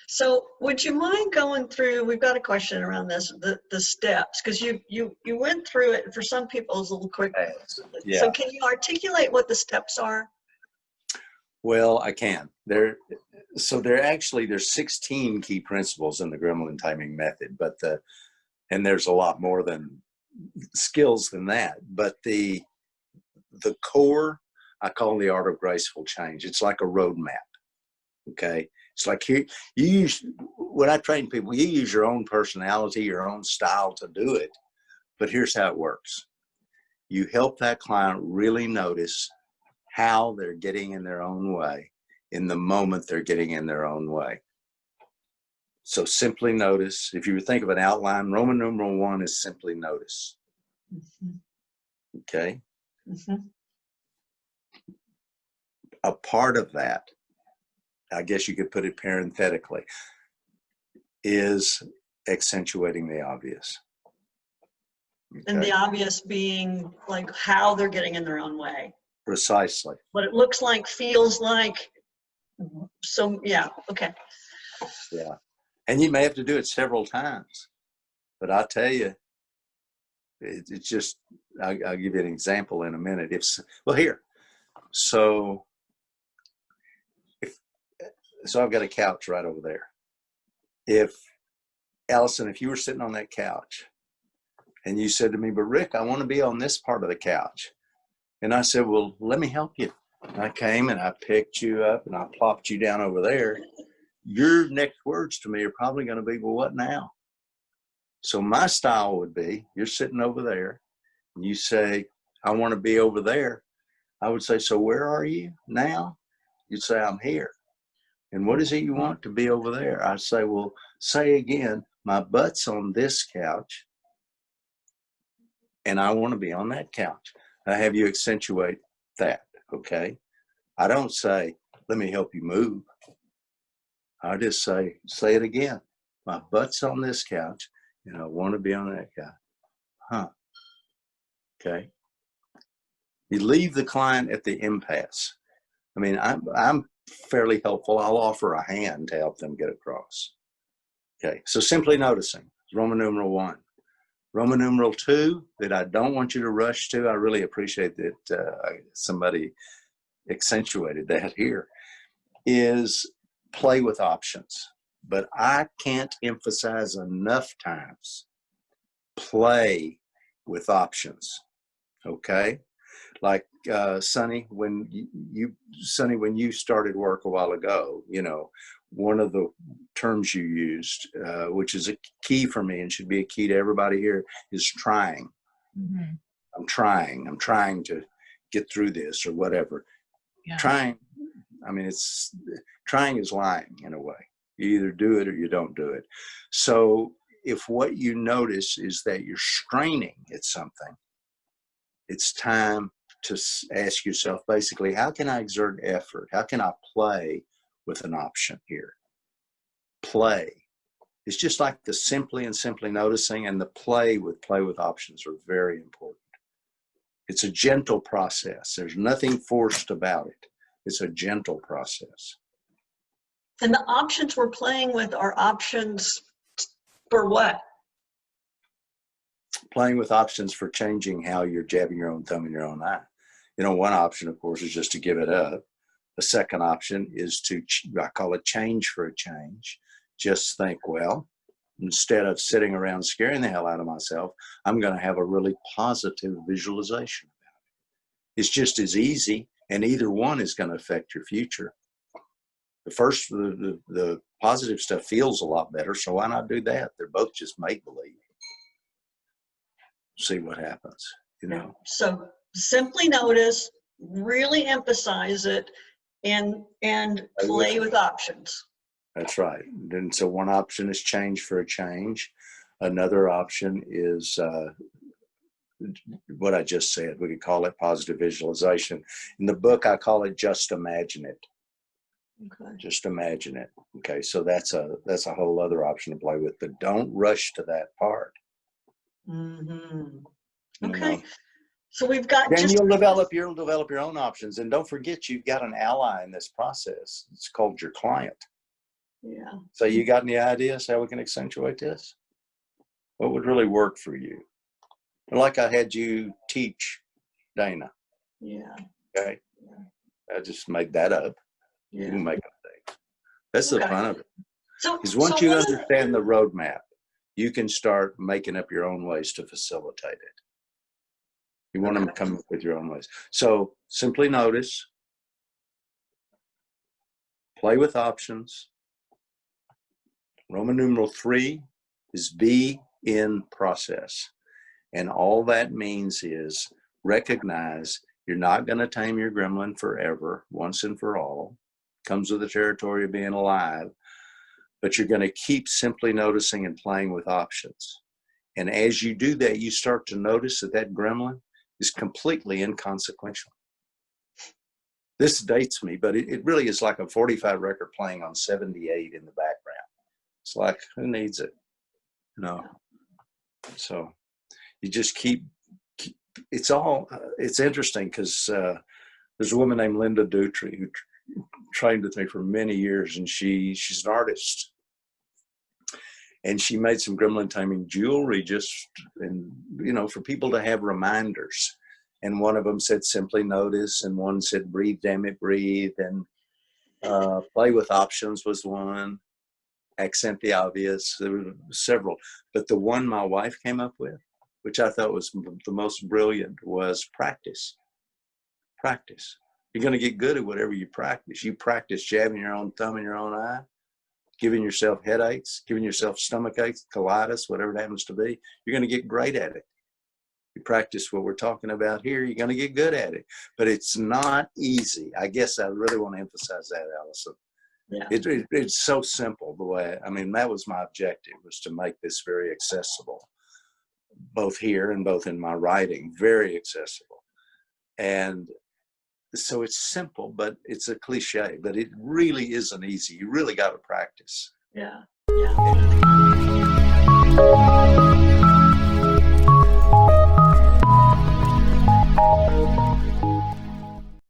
So would you mind going through, we've got a question around this, the steps, because you went through it. For some people it's a little quick. Yeah. So can you articulate what the steps are? Well, I can. There's 16 key principles in the Gremlin-Taming method, and there's a lot more than skills than that. But the core, I call the art of graceful change. It's like a roadmap. Okay. It's like when I train people, you use your own personality, your own style to do it. But here's how it works. You help that client really notice how they're getting in their own way in the moment they're getting in their own way. So simply notice. If you think of an outline, Roman numeral 1 is simply notice. Mm-hmm. Okay. Mm-hmm. A part of that, I guess you could put it parenthetically, is accentuating the obvious. Okay. And the obvious being like how they're getting in their own way. Precisely. What it looks like, feels like. So, yeah, okay. Yeah. And you may have to do it several times. But I'll tell you, it's just, I'll give you an example in a minute. Here. So I've got a couch right over there. Allison, if you were sitting on that couch and you said to me, but Rick, I want to be on this part of the couch. And I said, well, let me help you. And I came and I picked you up and I plopped you down over there. Your next words to me are probably going to be, well, what now? So my style would be, you're sitting over there and you say, I want to be over there. I would say, so where are you now? You'd say, I'm here. And what is it you want to be over there? I say, well, say again, my butt's on this couch and I want to be on that couch. I have you accentuate that, okay? I don't say, let me help you move. I just say it again. My butt's on this couch and I want to be on that couch. Huh. Okay. You leave the client at the impasse. I mean, I'm fairly helpful. I'll offer a hand to help them get across. Okay. So simply noticing, Roman numeral 1. Roman numeral 2, that I don't want you to rush to. I really appreciate that somebody accentuated that here, is play with options. But I can't emphasize enough times, play with options. Okay. Like Sonny, when you started work a while ago, one of the terms you used, which is a key for me and should be a key to everybody here, is trying. Mm-hmm. I'm trying to get through this or whatever. Yeah. Trying is lying in a way. You either do it or you don't do it. So if what you notice is that you're straining at something, it's time to ask yourself, basically, how can I exert effort? How can I play with an option here? Play. It's just like the simply noticing and the play with options are very important. It's a gentle process. There's nothing forced about it. It's a gentle process. And the options we're playing with are options for what? Playing with options for changing how you're jabbing your own thumb in your own eye. One option, of course, is just to give it up. The second option is I call it change for a change. Just think, well, instead of sitting around scaring the hell out of myself, I'm going to have a really positive visualization about it. It's just as easy, and either one is going to affect your future. The positive stuff feels a lot better, so why not do that? They're both just make-believe. See what happens, So simply notice, really emphasize it, and play with options. That's right. And so one option is change for a change. Another option is what I just said. We could call it positive visualization. In the book, I call it just imagine it. Okay. Just imagine it. Okay, so that's a whole other option to play with, but don't rush to that part. Mm-hmm. Okay. So we've got. Then you'll develop your own options, and don't forget you've got an ally in this process. It's called your client. Yeah. So you got any ideas how we can accentuate this? What would really work for you? Like I had you teach Dana. Yeah. Okay. I just made that up. You Yeah. can make up things. That's the Okay. fun of it. So, Because so once you one of understand the roadmap, you can start making up your own ways to facilitate it. You want them to come up with your own ways. So simply notice, play with options. Roman numeral 3 is be in process. And all that means is recognize you're not going to tame your gremlin forever, once and for all. Comes with the territory of being alive. But you're going to keep simply noticing and playing with options. And as you do that, you start to notice that that gremlin is completely inconsequential. This dates me, but it really is like a 45 record playing on 78 in the background. It's like, who needs it? You know? So you just keep it's interesting because there's a woman named Linda Dutry who trained with me for many years, and she's an artist. And she made some gremlin taming jewelry just, and for people to have reminders. And one of them said, simply notice. And one said, breathe, damn it, breathe. And play with options was one. Accent the obvious. There were several. But the one my wife came up with, which I thought was the most brilliant, was practice. Practice. You're going to get good at whatever you practice. You practice jabbing your own thumb in your own eye, giving yourself headaches, giving yourself stomach aches, colitis, whatever it happens to be. You're going to get great at it. You practice what we're talking about here, you're going to get good at it. But it's not easy. I guess I really want to emphasize that, Allison. Yeah. It's so simple the way, that was my objective, was to make this very accessible, both here and both in my writing, very accessible. And so it's simple, but it's a cliche, but it really isn't easy. You really got to practice. Yeah. Yeah.